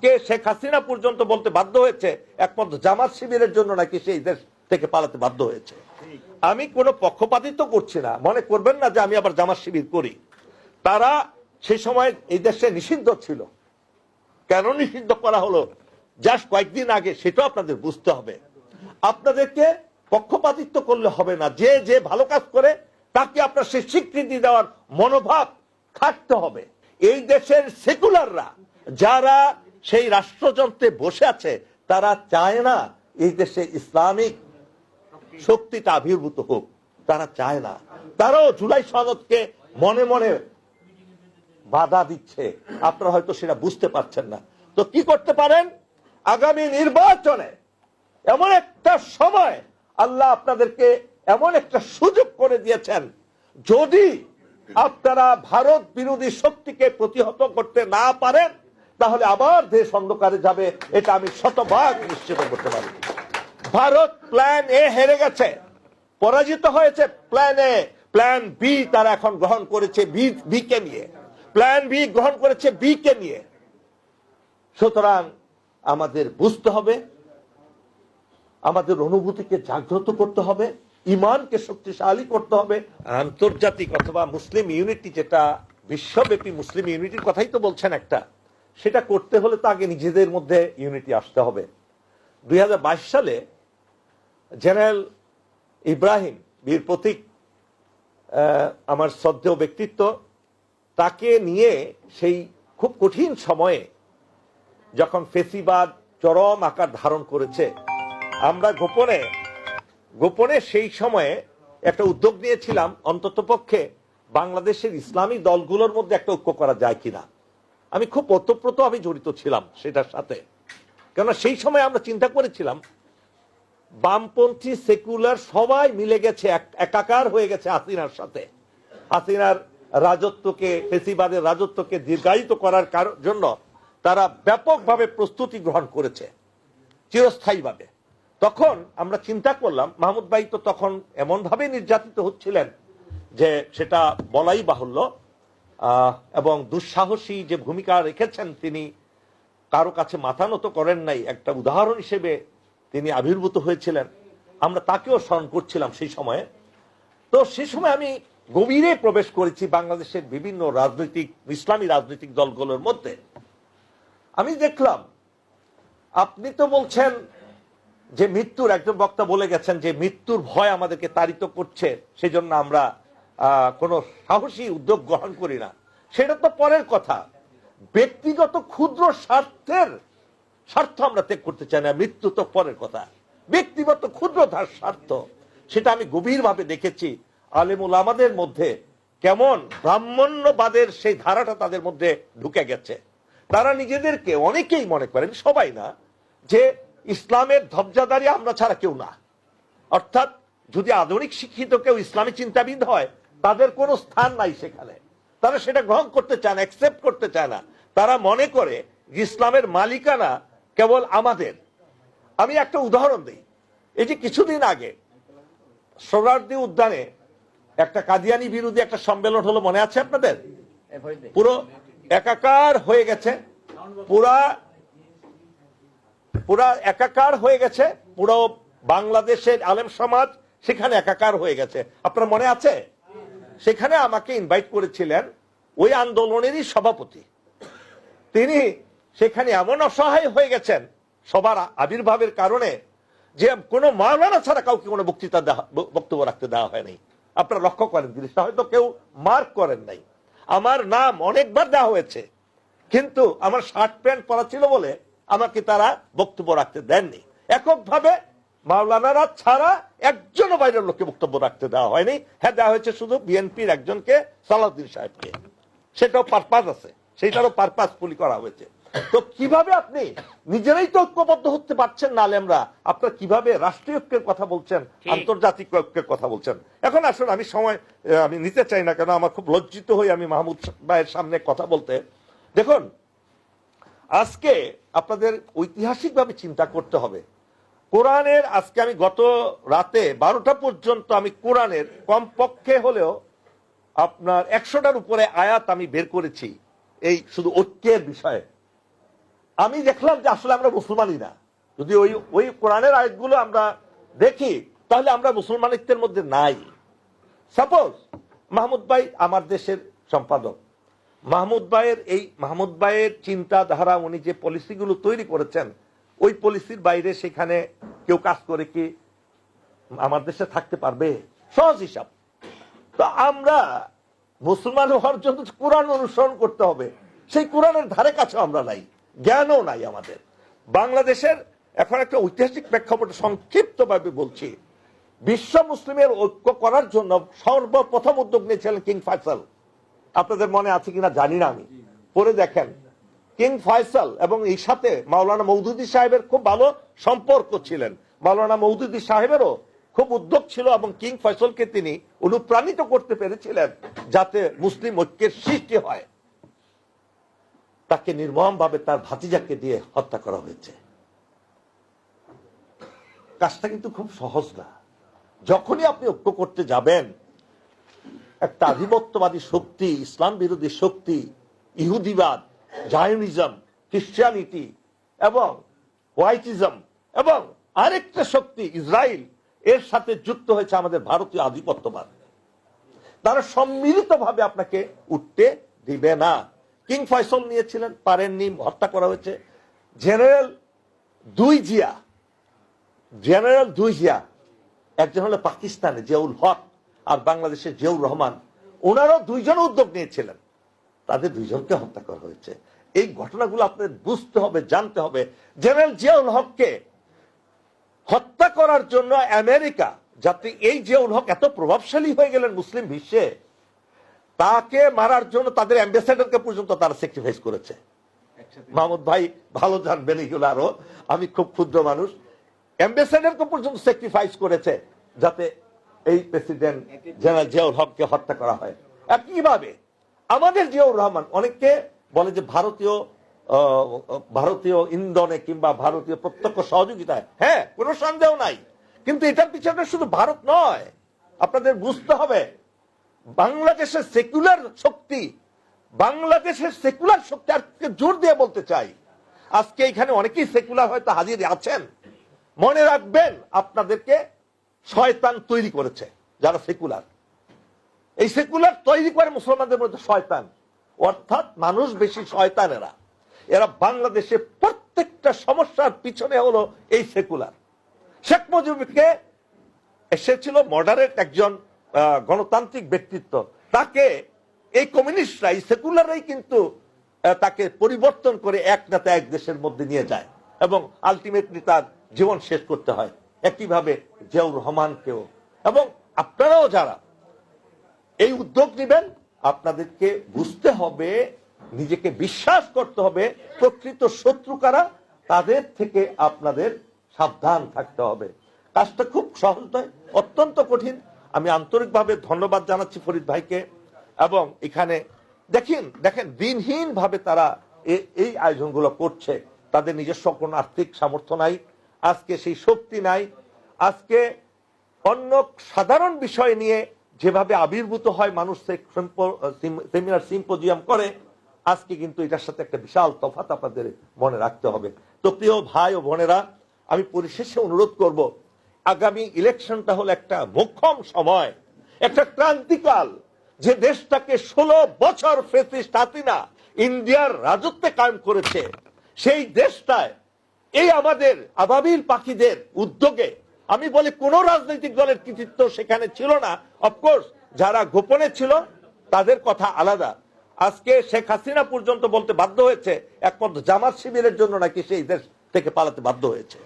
এমনকি শেখ হাসিনা পর্যন্ত বলতে বাধ্য হয়েছে একমাত্র জামাত শিবিরের জন্য নাকি সেই দেশ থেকে পালাতে বাধ্য হয়েছে। আমি কোনো পক্ষপাতিত্ব করছি না, মনে করবেন না যে আমি আবার জামাত শিবির করি। তারা সেই সময় এই দেশে নিষিদ্ধ ছিল। কেন নিষিদ্ধ করা হলো জাস্ট কয়েকদিন আগে, সেটাও আপনাদের বুঝতে হবে। আপনাদেরকে পক্ষপাতিত্ব করলে হবে না, যে যে ভালো কাজ করে তাকে আপনার সে স্বীকৃতি দেওয়ার মনোভাব থাকতে হবে। এই দেশের সেকুলাররা যারা সেই রাষ্ট্রযন্ত্রে বসে আছে তারা চায় না এই দেশে ইসলামিক শক্তিটা আবির্ভূত হোক, তারা চায় না। তারাও জুলাই সনদকে মনে মনে বাধা দিচ্ছে, আপনারা হয়তো সেটা বুঝতে পারছেন না। তো কি করতে পারেন, আগামী নির্বাচনে এমন একটা সময় আল্লাহ আপনাদেরকে এমন একটা সুযোগ করে দিয়েছেন, যদি আপনারা ভারত বিরোধী শক্তিকে প্রতিহত করতে না পারেন তাহলে আবার দেশ অন্ধকারে যাবে, এটা আমি শতভাগ নিশ্চিত করতে পারি। ভারত প্ল্যান এ হেরে গেছে, পরাজিত হয়েছে প্ল্যান এ, প্ল্যান বি তারা এখন গ্রহণ করেছে বি কে নিয়ে, প্ল্যান বি গ্রহণ করেছে বি কে নিয়ে। সুতরাং আমাদের বুঝতে হবে, আমাদের অনুভূতিকে জাগ্রত করতে হবে, ইমানকে শক্তিশালী করতে হবে। আন্তর্জাতিক অথবা মুসলিম ইউনিটি, যেটা বিশ্বব্যাপী মুসলিম ইউনিটির কথাই তো বলছেন একটা, সেটা করতে হলে তো আগে নিজেদের মধ্যে ইউনিটি আসতে হবে। 2022 সালে জেনারেল ইব্রাহিম বীর প্রতীক, আমার শ্রদ্ধেয় ব্যক্তিত্ব, তাকে নিয়ে সেই খুব কঠিন সময়ে যখন ফেসিবাদ চরম আকার ধারণ করেছে, আমরা গোপনে সেই সময়ে একটা উদ্যোগ নিয়েছিলাম, অন্ততপক্ষে বাংলাদেশের ইসলামী দলগুলোর মধ্যে একটা ঐক্য করা যায় কিনা। আমি খুব ওতপ্রোত আমি জড়িত ছিলাম সেটার সাথে, কেননা সেই সময় আমরা চিন্তা করেছিলাম বামপন্থী সেকুলার সবাই মিলে গেছে, একাকার হয়ে গেছে হাসিনার সাথে। হাসিনার রাজত্বকে, ফেসিবাদের রাজত্বকে দীর্ঘায়িত করার জন্য তারা ব্যাপকভাবে প্রস্তুতি গ্রহণ করেছে চিরস্থায়ীভাবে। তখন আমরা চিন্তা করলাম, মাহমুদ ভাই তো তখন এমন ভাবে নির্যাতিত হচ্ছিলেন যে সেটা বলাই বাহুল্য, এবং দুঃসাহসী যে ভূমিকা রেখেছেন তিনি, কারো কাছে মাথা নত করেন নাই, একটা উদাহরণ হিসেবে তিনি আবির্ভূত হয়েছিলেন। আমরা তাকেও স্মরণ করছিলাম সেই সময়ে। তো সেই সময় আমি গভীরে প্রবেশ করেছি বাংলাদেশের বিভিন্ন রাজনৈতিক, ইসলামী রাজনৈতিক দলগুলোর মধ্যে। আমি দেখলাম, আপনি তো বলছেন যে মৃত্যুর, একজন বক্তা বলে গেছেন যে মৃত্যুর ভয় আমাদেরকে তাড়িত করছে, সেজন্য আমরা কোনো সাহসী উদ্যোগ গ্রহণ করি না। সেটা তো পরের কথা, ব্যক্তিগত ক্ষুদ্র স্বার্থ আমরা ত্যাগ করতে চাই না, মৃত্যু তো পরের কথা। ব্যক্তিগত ক্ষুদ্রতার স্বার্থ, সেটা আমি গভীরভাবে দেখেছি আলেম উলামাদের মধ্যে, কেমন ব্রাহ্মণ্যবাদের সেই ধারাটা তাদের মধ্যে ঢুকে গেছে। তারা নিজেদেরকে, অনেকেই মনে করেন, সবাই না, যে ইসলামের ধ্বজাধারী আমরা ছাড়া কেউ না। অর্থাৎ যদি আধুনিক শিক্ষিত কেউ ইসলামী চিন্তাবিদ হয়, তাদের কোনো স্থান নাই সেখানে। তারা সেটা গ্রহণ করতে চায় না, অ্যাকসেপ্ট করতে চায় না। তারা মনে করে যে ইসলামের মালিকানা কেবল আমাদের। আমি একটা উদাহরণ দিই। এই যে কিছুদিন আগে সোহরাওয়ার্দী উদ্যানে একটা কাদিয়ানি বিরোধী একটা সম্মেলন হলো, মনে আছে আপনাদের? পুরো একাকার হয়ে গেছে, পুরা একাকার হয়ে গেছে, পুরো বাংলাদেশের আলেম সমাজ সেখানে একাকার হয়ে গেছে। আপনার মনে আছে? সেখানে আমাকে ইনভাইট করেছিলেন ওই আন্দোলনেরই সভাপতি। তিনি সেখানে এমন অসহায় হয়ে গেছেন সবার আবির্ভাবের কারণে, যে কোনো মাওলানা ছাড়া কাউকে কোনো বক্তব্য রাখতে দেওয়া হয়নি। আপনারা লক্ষ্য করেন জিনিসটা, হয়তো কেউ মার্ক করেন নাই। আমার নাম অনেকবার দেওয়া হয়েছে, কিন্তু আমার শার্ট প্যান্ট পরা ছিল বলে আমাকে তারা বক্তব্য রাখতে দেননি। এককভাবে মাওলানারা ছাড়া একজনও বাইরের লোককে বক্তব্য রাখতে দেওয়া হয়নি। হ্যাঁ, দেওয়া হয়েছে শুধু বিএনপির একজনকে, সালাউদ্দিন সাহেবকে। সেটাও পারপাস আছে, সেটারও পারপাসফুলি করা হয়েছে। তো কিভাবে আপনি নিজেরাই তো ঐক্যবদ্ধ হতে পারছেন না আলেমরা, আপনারা কিভাবে রাষ্ট্রীয় ঐক্যের কথা বলছেন, আন্তর্জাতিক ঐক্যের কথা বলছেন? এখন আসলে আমি নিতে চাই না, কেন আমার খুব লজ্জিত হই আমি মাহমুদ ভাইয়ের সামনে কথা বলতে। দেখুন, আজকে আপনাদের ঐতিহাসিকভাবে চিন্তা করতে হবে। কোরআনের, আজকে আমি গত রাতে 12টা পর্যন্ত আমি কোরআনের কমপক্ষে হলেও আপনার 100টার উপরে আয়াত আমি বের করেছি এই শুধু ঐক্যের বিষয়ে। আমি দেখলাম যে আসলে আমরা মুসলমানই না। যদি ওই ওই কোরআনের আয়াতগুলো আমরা দেখি তাহলে আমরা মুসলমানিত্বের মধ্যে নাই। সাপোজ মাহমুদ ভাই আমার দেশের সম্পাদক, মাহমুদ ভাইয়ের চিন্তাধারা, উনি যে পলিসিগুলো তৈরি করেছেন ওই পলিসির বাইরে সেখানে কেউ কাজ করে কি আমার দেশে থাকতে পারবে? সহজ হিসাব। তো আমরা মুসলমান হওয়ার জন্য কোরআন অনুসরণ করতে হবে, সেই কোরআনের ধারে কাছে আমরা নাই, জ্ঞানও নাই আমাদের। বাংলাদেশের এখন একটা ঐতিহাসিক প্রেক্ষাপটে সংক্ষিপ্তভাবে বলছি, বিশ্ব মুসলিমের ঐক্য করার জন্য সর্বপ্রথম উদ্যোগ নিয়েছিলেন কিং ফয়সাল। আপনাদের মনে আছে কিনা জানি না, আমি পরে দেখেন কিং ফয়সাল এবং এই সাথে মাওলানা মওদুদী সাহেবের খুব ভালো সম্পর্ক ছিলেন। মাওলানা মওদুদী সাহেবেরও খুব উদ্যোগ ছিল এবং কিং ফয়সালকে তিনি অনুপ্রাণিত করতে পেরেছিলেন যাতে মুসলিম ঐক্যের সৃষ্টি হয়। তাকে নির্মমভাবে তার ভাতিজাকে দিয়ে হত্যা করা হয়েছে। কাজটা কিন্তু খুব সহজ না। যখনই আপনি ঐক্য করতে যাবেন, একটা আধিপত্যবাদী শক্তি, ইসলাম বিরোধী শক্তি, ইহুদিবাদ, জায়নিজম, খ্রিস্টানিটি এবং হোয়াইটিজম এবং আরেকটা শক্তি ইসরায়েল, এর সাথে যুক্ত হয়েছে আমাদের ভারতীয় আধিপত্যবাদ। তারা সম্মিলিতভাবে আপনাকে উঠতে দিবে না। কিং ফয়সাল নিয়েছিলেন, পারেননি, হত্যা করা হয়েছে। জেনারেল দুই জিয়া, একজন হলো পাকিস্তানে জিয়াউল হক আর বাংলাদেশের জিয়াউর রহমান, ওনারাও দুইজন উদ্যোগ নিয়েছিলেন, তাদের দুইজনকে হত্যা করা হয়েছে। এই ঘটনাগুলো আপনাদের বুঝতে হবে, জানতে হবে। জেনারেল জিয়াউল হককে হত্যা করার জন্য আমেরিকা, যাতে এই জিয়াউল হক এত প্রভাবশালী হয়ে গেলেন মুসলিম বিশ্বে, তাকে মারার জন্য তাদের অ্যাম্বাসেডরকে পর্যন্ত তারা স্যাক্রিফাইস করেছে। মাহমুদ ভাই ভালো জানবেন এগুলো, আরো আমি খুব ক্ষুদ্র মানুষ। অ্যাম্বাসেডরকে পর্যন্ত স্যাক্রিফাইস করেছে যাতে এই প্রেসিডেন্ট জেনারেল জিয়াউল হককে হত্যা করা হয়। একইভাবে আমাদের জিয়াউর রহমান, অনেককে বলে যে ভারতীয় ইন্ধনে কিংবা ভারতীয় প্রত্যক্ষ সহযোগিতায়, হ্যাঁ কোনো সন্দেহ নাই, কিন্তু এটার পিছনে শুধু ভারত নয়। আপনাদের বুঝতে হবে বাংলাদেশের সেকুলার শক্তি, আজকে জোর দিয়ে বলতে চাই, আজকে এখানে অনেকেই সেকুলার হয়তো হাজির আছেন, মনে রাখবেন আপনাদেরকে শয়তান তৈরি করেছে যারা সেকুলার। এই সেকুলার তৈরি করে মুসলমানদের মধ্যে শয়তান, অর্থাৎ মানুষ বেশি শয়তানেরা। এরা বাংলাদেশে প্রত্যেকটা সমস্যার পিছনে হলো এই সেকুলার। শেখ মুজিবকে এসেছিল মডারেট একজন গণতান্ত্রিক ব্যক্তিত্ব, তাকে এই কমিউনিস্টরা, এই সেকুলাররাই কিন্তু তাকে পরিবর্তন করে এক নেতা এক দেশের মধ্যে নিয়ে যায় এবং আলটিমেটলি তার জীবন শেষ করতে হয়। একইভাবে জিয়াউর রহমানকেও। এবং আপনারাও যারা এই উদ্যোগ নেবেন, আপনাদেরকে বুঝতে হবে, নিজেকে বিশ্বাস করতে হবে প্রকৃত শত্রু কারা, তাদের থেকে আপনাদের সাবধান থাকতে হবে। কাজটা খুব সহজ নয়, অত্যন্ত কঠিন। আমি আন্তরিকভাবে ধন্যবাদ জানাচ্ছি ফরিদ ভাইকে। এবং এখানে দেখেন দিনহীন ভাবে তারা এই আয়োজনগুলো করছে। তাদের নিজস্ব কোনো আর্থিক সামর্থ্য নাই, আজকে সেই শক্তি নাই। আজকে অন্য সাধারণ বিষয় নিয়ে যেভাবে আবির্ভূত হয় মানুষ, সেমিনার সিম্পোজিয়াম করে, আজকে কিন্তু এটার সাথে একটা বিশাল তফাৎ আপনাদের মনে রাখতে হবে। তো প্রিয় ভাই ও বোনেরা, আমি পরিশেষে অনুরোধ করব, আগামী ইলেকশনটা হলো একটা মোক্ষম সময়, একটা ক্রান্তিকাল, যে দেশটাকে 16 বছর ফ্যাসিস্ট হাসিনা ইন্ডিয়ার রাজত্বে কায়েম করেছে, সেই দেশটায় এই আমাদের আবাবিল পাখিদের উদ্যোগে, আমি বলি কোন রাজনৈতিক দলের কৃতিত্ব সেখানে ছিল না। অফকোর্স যারা গোপনে ছিল তাদের কথা আলাদা। আজকে শেখ হাসিনা পর্যন্ত বলতে বাধ্য হয়েছে একমাত্র জামাত শিবিরের জন্য নাকি সেই দেশ থেকে পালাতে বাধ্য হয়েছে।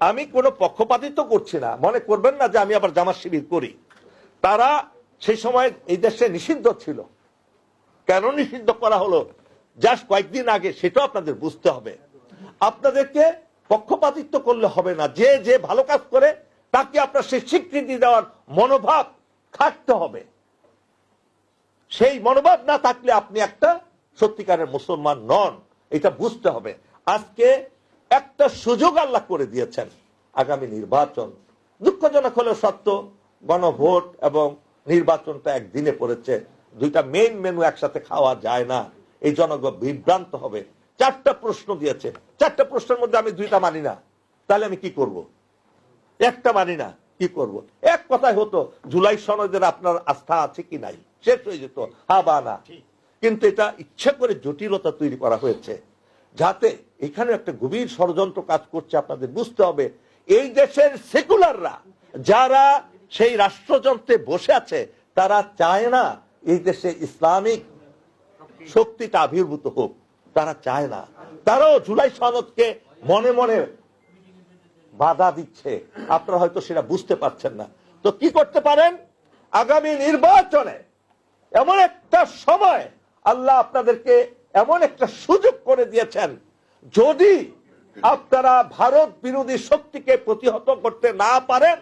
আমি কোনো পক্ষপাতিত্ব করছি না, মনে করবেন না যে আমি আবার জামাত শিবির করি। তারা সেই সময় এই দেশে নিষিদ্ধ ছিল। কেন নিষিদ্ধ করা হলো জাস্ট কয়েকদিন আগে, সেটাও আপনাদের বুঝতে হবে। আপনাদেরকে পক্ষপাতিত্ব করলে হবে না, যে যে ভালো কাজ করে তাকে আপনার সেই স্বীকৃতি দেওয়ার মনোভাব থাকতে হবে। সেই মনোভাব না থাকলে আপনি একটা সত্যিকারের মুসলমান নন, এটা বুঝতে হবে। আজকে একটা সুযোগ আল্লাহ করে দিয়েছেন, আগামী নির্বাচন। দুঃখজনক হলেও সত্য, গণভোট এবং নির্বাচনটা একদিনে পড়েছে। দুইটা মেইন মেনু একসাথে খাওয়া যায় না, এই জনগণ বিভ্রান্ত হবে। 4টা প্রশ্ন দিয়েছে, 4টা প্রশ্নের মধ্যে আমি 2টা মানি না, তাহলে আমি কি করব? একটা মানি না, কি করব? এক কথায় হতো জুলাই সনদের আপনার আস্থা আছে কি নাই, শেষ হয়ে যেত, হা বা না। কিন্তু এটা ইচ্ছা করে জটিলতা তৈরি করা হয়েছে, যাতে এখানে একটা গভীর ষড়যন্ত্র কাজ করছে। আপনাদের বুঝতে হবে, এই দেশের সেকুলাররা যারা সেই রাষ্ট্রযন্ত্রে বসে আছে, তারা চায় না এই দেশে ইসলামিক শক্তিটা আবির্ভূত হোক, তারা চায় না। তারাও জুলাই সনদকে মনে মনে বাধা দিচ্ছে, আপনারা হয়তো সেটা বুঝতে পারছেন না। তো কি করতে পারেন? আগামী নির্বাচনে এমন একটা সময় আল্লাহ আপনাদেরকে এমন একটা সুযোগ করে দিয়েছেন, যদি আপনারা ভারত বিরোধী শক্তিকে প্রতিহত করতে না পারেন,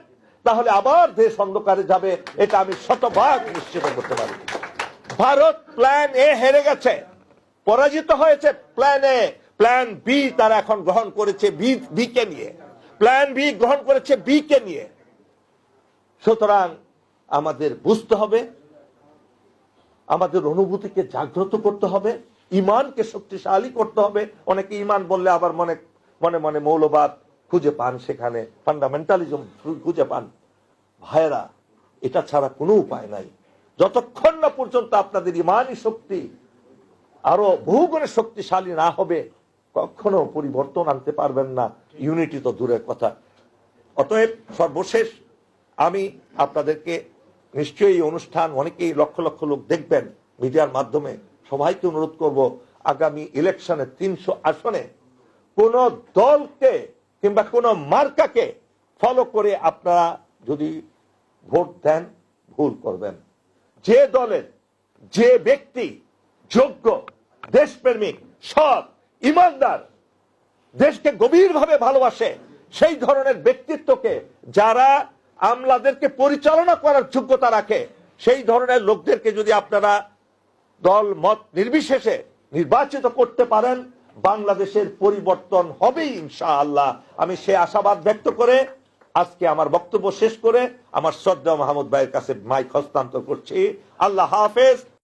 তাহলে আবার দেশ অন্ধকারে যাবে, এটা আমি শতভাগ নিশ্চিত করতে পারি। ভারত প্ল্যান এ হেরে গেছে, পরাজিত হয়েছে প্ল্যান এ, প্ল্যান বি তারা এখন গ্রহণ করেছে বি কে নিয়ে, প্ল্যান বি গ্রহণ করেছে বি কে নিয়ে। সুতরাং আমাদের বুঝতে হবে, আমাদের অনুভূতিকে জাগ্রত করতে হবে, ইমানকে শক্তিশালী করতে হবে। অনেকে ইমান বললে আবার মনে মনে মনে মৌলবাদ খুঁজে পান, সেখানে ফান্ডামেন্টালিজম খুঁজে পান। ভাইরা, এটা ছাড়া কোনো উপায় নাই। যতক্ষণ না পর্যন্ত আপনাদের ইমানি শক্তি আরো বহুগুণে শক্তিশালী না হবে, কখনো পরিবর্তন আনতে পারবেন না, ইউনিটি তো দূরের কথা। অতএব সর্বশেষ আমি আপনাদেরকে, নিশ্চয়ই এই অনুষ্ঠান অনেকেই লক্ষ লক্ষ লোক দেখবেন মিডিয়ার মাধ্যমে, সবাইকে অনুরোধ করব, আগামী ইলেকশনে 300 আসনে কোন দলকে কিংবা কোন মার্কাকে ফলো করে আপনারা যদি ভোট দেন, ভুল করবেন। যে দলের যে ব্যক্তি যোগ্য, দেশপ্রেমিক, সৎ, ইমানদার, দেশকে গভীরভাবে ভালোবাসে, সেই ধরনের ব্যক্তিত্বকে, যারা আমলাদেরকে পরিচালনা করার যোগ্যতা রাখে, সেই ধরনের লোকদেরকে যদি আপনারা দল মত নির্বিশেষে নির্বাচিত করতে পারেন, বাংলাদেশের পরিবর্তন হবেই ইনশাআল্লাহ। আমি সে আশাবাদ ব্যক্ত করে আজকে আমার বক্তব্য শেষ করে আমার শ্রদ্ধা মাহমুদ ভাইয়ের কাছে মাইক হস্তান্তর করছি। আল্লাহ হাফেজ।